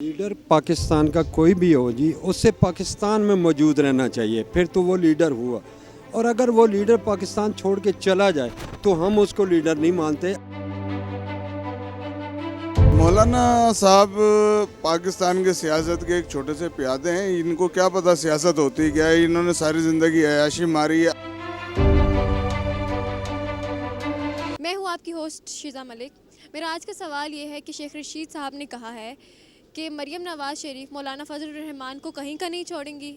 Leader Pakistan का कोई भी हो जी, उससे पाकिस्तान में मौजूद रहना चाहिए, फिर तो वो लीडर हुआ। और अगर वो लीडर पाकिस्तान छोड़ के चला जाए तो हम उसको लीडर नहीं मानते। मौलाना साहब पाकिस्तान के सियासत के एक छोटे से प्यादे हैं। इनको क्या पता सियासत होती क्या है। इन्होंने सारी ज़िंदगी अयाशी मारी है। मैं हूँ आपकी होस्ट शीज़ा मलिक। मेरा आज का सवाल ये है कि शेख रशीद साहब ने कहा है कि मरियम नवाज़ शरीफ मौलाना फजल रहमान को कहीं का नहीं छोड़ेंगी।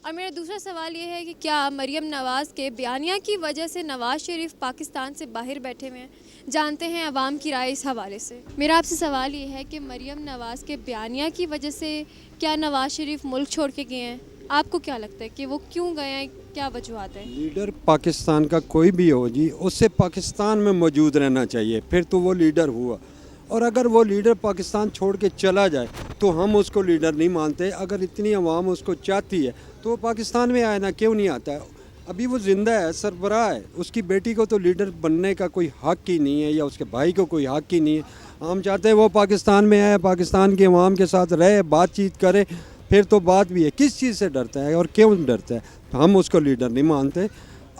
और मेरा दूसरा सवाल ये है कि क्या मरियम नवाज़ के बयानिया की वजह से नवाज़ शरीफ पाकिस्तान से बाहर बैठे हुए हैं। जानते हैं अवाम की राय इस हवाले से। मेरा आपसे सवाल ये है कि मरियम नवाज़ के बयानिया की वजह से क्या नवाज़ शरीफ मुल्क छोड़ के गए हैं। आपको क्या लगता है कि वो क्यों गए हैं, क्या वजूहत हैं। लीडर पाकिस्तान का कोई भी हो जी, उससे पाकिस्तान में मौजूद रहना चाहिए, फिर तो वो लीडर हुआ। और अगर वो लीडर पाकिस्तान छोड़ के चला जाए तो हम उसको लीडर नहीं मानते। अगर इतनी अवाम उसको चाहती है तो वो पाकिस्तान में आए ना, क्यों नहीं आता है। अभी वो ज़िंदा है, सरबराह है, उसकी बेटी को तो लीडर बनने का कोई हक ही नहीं है, या उसके भाई को कोई हक ही नहीं है। हम चाहते हैं वो पाकिस्तान में आए, पाकिस्तान की अवाम के साथ रहे, बातचीत करे, फिर तो बात भी है। किस चीज़ से डरता है और क्यों डरता है, तो हम उसको लीडर नहीं मानते।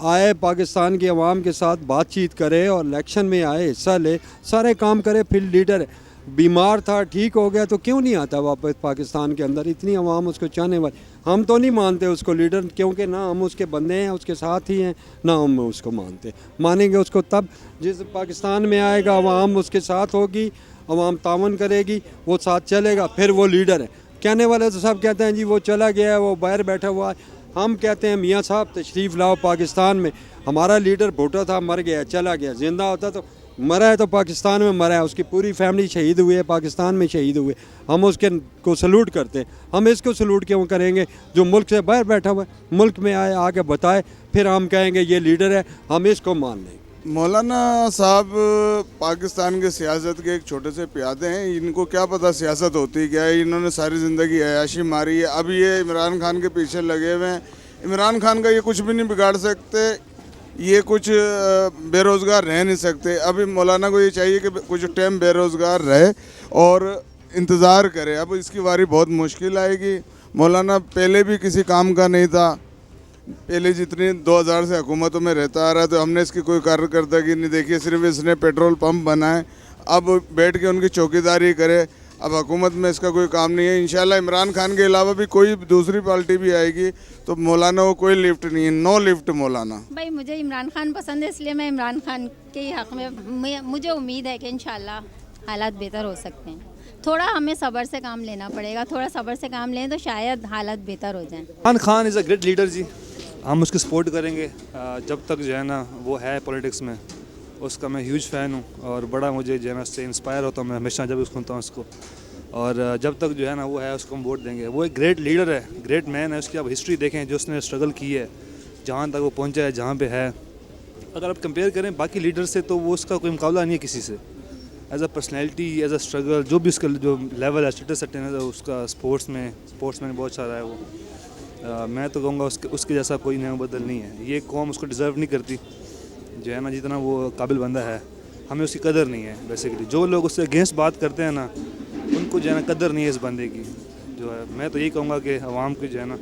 आए, पाकिस्तान की अवाम के साथ बातचीत करे और इलेक्शन में आए, हिस्सा ले, सारे काम करे, फिर लीडर है। बीमार था, ठीक हो गया तो क्यों नहीं आता वापस पाकिस्तान के अंदर। इतनी अवाम उसको चाहने वाली, हम तो नहीं मानते उसको लीडर, क्योंकि ना हम उसके बंदे हैं, उसके साथ ही हैं, ना हम उसको मानते। मानेंगे उसको तब जिस पाकिस्तान में आएगा, अवाम उसके साथ होगी, अवाम तावन करेगी, वो साथ चलेगा, फिर वो लीडर है। कहने वाले तो सब कहते हैं जी वो चला गया है, वो बाहर बैठा हुआ है। हम कहते हैं मियाँ साहब तशरीफ़ लाओ पाकिस्तान में। हमारा लीडर भुट्टो था, मर गया, चला गया। ज़िंदा होता तो मरा है तो पाकिस्तान में मरा है, उसकी पूरी फैमिली शहीद हुई है, पाकिस्तान में शहीद हुए। हम उसके को सलूट करते हैं। हम इसको सलूट क्यों करेंगे जो मुल्क से बाहर बैठा हुआ है। मुल्क में आए, आके बताए, फिर हम कहेंगे ये लीडर है, हम इसको मान लेंगे। मौलाना साहब पाकिस्तान के सियासत के एक छोटे से प्यादे हैं। इनको क्या पता सियासत होती क्या है। इन्होंने सारी ज़िंदगी अयाशी मारी है। अभी ये इमरान खान के पीछे लगे हुए हैं। इमरान खान का ये कुछ भी नहीं बिगाड़ सकते। ये कुछ बेरोज़गार रह नहीं सकते। अभी मौलाना को ये चाहिए कि कुछ टाइम बेरोज़गार रहे और इंतज़ार करे। अब इसकी बारी बहुत मुश्किल आएगी। मौलाना पहले भी किसी काम का नहीं था। पहले जितनी 2000 से हुकूमतों में रहता आ रहा है, तो हमने इसकी कोई कारकर्दगी नहीं देखी। सिर्फ इसने पेट्रोल पंप बनाए, अब बैठ के उनकी चौकीदारी करे। अब हुकूमत में इसका कोई काम नहीं है। इंशाल्लाह इमरान खान के अलावा भी कोई दूसरी पार्टी भी आएगी तो मौलाना को कोई लिफ्ट नहीं है, नो लिफ्ट मौलाना। भाई मुझे इमरान खान पसंद है, इसलिए मैं इमरान खान के ही हक़ में मुझे उम्मीद है कि इंशाल्लाह हालात बेहतर हो सकते हैं। थोड़ा हमें सब्र से काम लेना पड़ेगा, थोड़ा सब्र से काम लें तो शायद हालात बेहतर हो जाएं। Imran Khan is a great leader जी, हम उसकी सपोर्ट करेंगे जब तक जो है ना वो है पॉलिटिक्स में। उसका मैं ह्यूज फ़ैन हूँ और बड़ा मुझे जो है ना उससे इंस्पायर होता हूँ मैं हमेशा जब सुनता हूँ उसको। और जब तक जो है ना वो है उसको हम वोट देंगे। वो एक ग्रेट लीडर है, ग्रेट मैन है। उसकी आप हिस्ट्री देखें, जो उसने स्ट्रगल की है, जहाँ तक वो पहुँचा है, जहाँ पे है। अगर आप कंपेयर करें बाकी लीडर से तो वो उसका कोई मुकाबला नहीं है किसी से। As a personality, as a struggle, जो भी उसका जो लेवल है, स्टेटस है उसका स्पोर्ट्स में बहुत सारा है वो। मैं तो कहूँगा उसके जैसा कोई नया बदल नहीं है। ये कौम उसको डिज़र्व नहीं करती जो है ना, जितना वो काबिल बंदा है। हमें उसकी कदर नहीं है बेसिकली। जो लोग उससे अगेंस्ट बात करते हैं ना, उनको जो है ना कदर नहीं है इस बंदे की जो है। मैं तो यही कहूँगा कि आवाम को जो है ना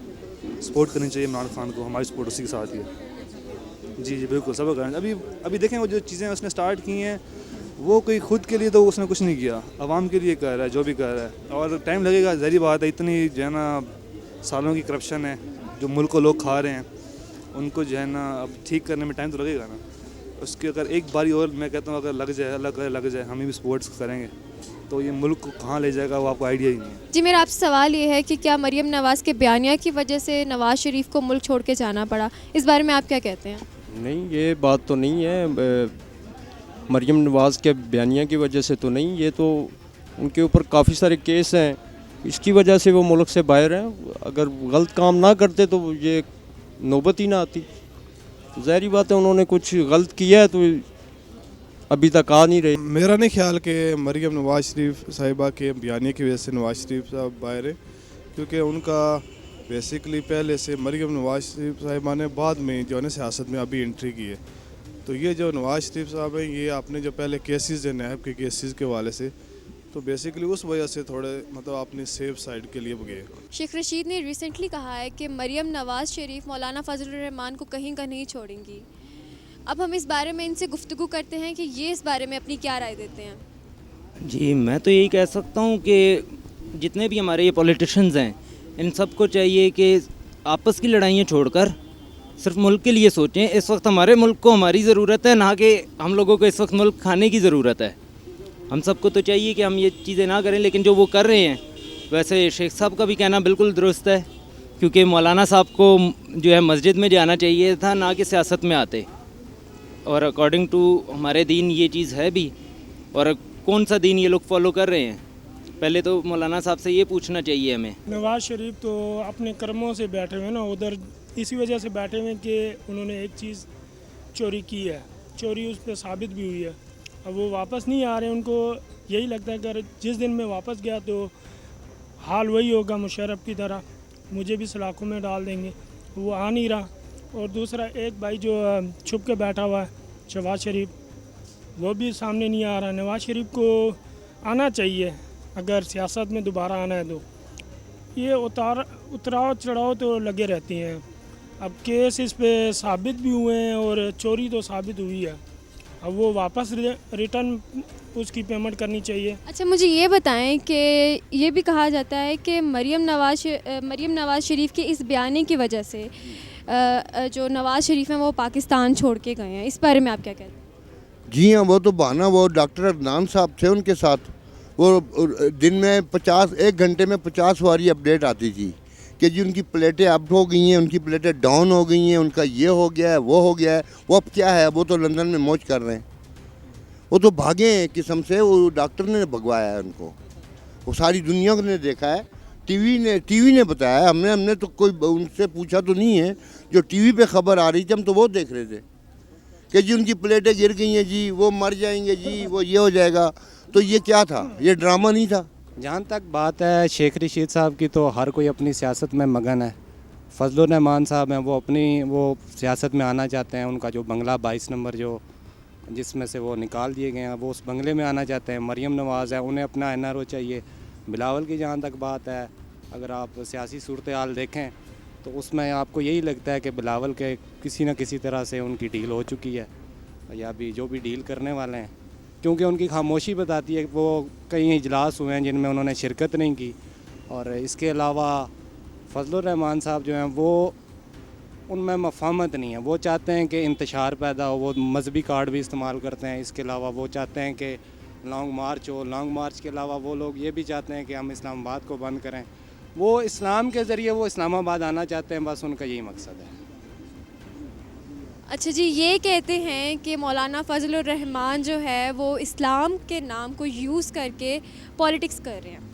सपोर्ट करनी चाहिए इमरान खान को। हमारी सपोर्ट उसी के साथ ही है। जी बिल्कुल, सब करना। अभी देखें वो जो चीज़ें उसने स्टार्ट की हैं, वो कोई खुद के लिए तो उसने कुछ नहीं किया, आवाम के लिए कर रहा है जो भी कर रहा है। और टाइम लगेगा, ज़ाहिर बात है। इतनी जो है ना सालों की करप्शन है जो मुल्क को लोग खा रहे हैं, उनको जो है ना अब ठीक करने में टाइम तो लगेगा ना। उसकी अगर एक बारी और मैं कहता हूँ अगर लग जाए, लग जाए, हम भी सपोर्ट्स करेंगे तो ये मुल्क को कहाँ ले जाएगा वो आपको आइडिया ही नहीं है। जी, मेरा आपसे सवाल ये है कि क्या मरियम नवाज़ के बयानिया की वजह से नवाज़ शरीफ को मुल्क छोड़ के जाना पड़ा। इस बारे में आप क्या कहते हैं। नहीं, ये बात तो नहीं है। मरियम नवाज़ के बयानिया की वजह से तो नहीं, ये तो उनके ऊपर काफ़ी सारे केस हैं, इसकी वजह से वो मुल्क से बाहर हैं। अगर गलत काम ना करते तो ये नौबत ही ना आती। ज़ाहिर बात है उन्होंने कुछ गलत किया है तो अभी तक आ नहीं रहे। मेरा नहीं ख्याल कि मरियम नवाज़ शरीफ साहिबा के बयानी की वजह से नवाज़ शरीफ साहब बाहर है, क्योंकि उनका बेसिकली पहले से मरियम नवाज़ शरीफ साहिबा ने बाद में जो है सियासत में अभी एंट्री की है। तो ये जो नवाज़ शरीफ साहब हैं, ये आपने जो पहले केसेस हैं नैब के केसेस के हवाले से, तो बेसिकली उस वजह से थोड़े मतलब अपनी सेफ साइड के लिए गए। शेख रशीद ने रिसेंटली कहा है कि मरियम नवाज़ शरीफ मौलाना फजलुर रहमान को कहीं का नहीं छोड़ेंगी। अब हम इस बारे में इनसे गुफ्तगू करते हैं कि ये इस बारे में अपनी क्या राय देते हैं। जी, मैं तो यही कह सकता हूँ कि जितने भी हमारे ये पॉलिटिशियंस हैं, इन सबको चाहिए कि आपस की लड़ाइयाँ छोड़कर सिर्फ मुल्क के लिए सोचें। इस वक्त हमारे मुल्क को हमारी ज़रूरत है, ना कि हम लोगों को इस वक्त मुल्क खाने की ज़रूरत है। हम सबको तो चाहिए कि हम ये चीज़ें ना करें, लेकिन जो वो कर रहे हैं, वैसे शेख साहब का भी कहना बिल्कुल दुरुस्त है, क्योंकि मौलाना साहब को जो है मस्जिद में जाना चाहिए था, ना कि सियासत में आते। और अकॉर्डिंग टू हमारे दीन ये चीज़ है भी, और कौन सा दीन ये लोग फॉलो कर रहे हैं, पहले तो मौलाना साहब से ये पूछना चाहिए हमें। नवाज़ शरीफ तो अपने कर्मों से बैठे हुए ना उधर, इसी वजह से बैठे हुए कि उन्होंने एक चीज़ चोरी की है, चोरी उस पर साबित भी हुई है। अब वो वापस नहीं आ रहे, उनको यही लगता है कि अगर जिस दिन मैं वापस गया तो हाल वही होगा मुशर्रफ की तरह, मुझे भी सलाखों में डाल देंगे। वो आ नहीं रहा। और दूसरा एक भाई जो छुप के बैठा हुआ है, शहबाज शरीफ, वो भी सामने नहीं आ रहा। नवाज़ शरीफ को आना चाहिए अगर सियासत में दोबारा आना है तो। ये उतराव चढ़ाव तो लगे रहती हैं। अब केस इस पे साबित भी हुए हैं और चोरी तो साबित हुई है। अब वो वापस रिटर्न उसकी पेमेंट करनी चाहिए। अच्छा, मुझे ये बताएं कि ये भी कहा जाता है कि मरियम नवाज़ शरीफ के इस बयानी की वजह से जो नवाज़ शरीफ हैं वो पाकिस्तान छोड़ के गए हैं। इस बारे में आप क्या कहते हैं? जी हाँ, वो तो बहाना, वो डॉक्टर अदनान साहब थे उनके साथ, वो दिन में 1 घंटे में 50 बारी अपडेट आती थी कि जी उनकी प्लेटें अप हो गई हैं, उनकी प्लेटें डाउन हो गई हैं, उनका ये हो गया है, वो हो गया है। वो अब क्या है, वो तो लंदन में मौज कर रहे हैं। वो तो भागे हैं किस्म से, वो डॉक्टर ने भगवाया है उनको, वो सारी दुनिया ने देखा है। टीवी ने बताया, हमने तो कोई उनसे पूछा तो नहीं है। जो टीवी पे खबर आ रही थी हम तो वो देख रहे थे कि जी उनकी प्लेटें गिर गई हैं, जी वो मर जाएंगे, जी वो ये हो जाएगा। तो ये क्या था, ये ड्रामा नहीं था। जहाँ तक बात है शेख रशीद साहब की, तो हर कोई अपनी सियासत में मगन है। फजलुर रहमान साहब हैं, वो सियासत में आना चाहते हैं। उनका जो बंगला 22 नंबर जो जिसमें से वो निकाल दिए गए हैं, वो उस बंगले में आना चाहते हैं। मरियम नवाज़ है, उन्हें अपना NRO चाहिए। बिलावल की जहाँ तक बात है, अगर आप सियासी सूरत हाल देखें तो उसमें आपको यही लगता है कि बिलावल के किसी न किसी तरह से उनकी डील हो चुकी है, या अभी जो भी डील करने वाले हैं, क्योंकि उनकी खामोशी बताती है कि वो कई इजलास हुए हैं जिनमें उन्होंने शिरकत नहीं की। और इसके अलावा फजलुर रहमान साहब जो हैं, वो उनमें मफाहमत नहीं है। वो चाहते हैं कि इंतशार पैदा हो, वो मजहबी कार्ड भी इस्तेमाल करते हैं। इसके अलावा वो चाहते हैं कि लॉन्ग मार्च हो। लॉन्ग मार्च के अलावा वो लोग ये भी चाहते हैं कि हम इस्लामाबाद को बंद करें। वो इस्लाम के ज़रिए वो इस्लामाबाद आना चाहते हैं, बस उनका यही मकसद है। अच्छा जी, ये कहते हैं कि मौलाना फजलुर रहमान जो है वो इस्लाम के नाम को यूज़ करके पॉलिटिक्स कर रहे हैं।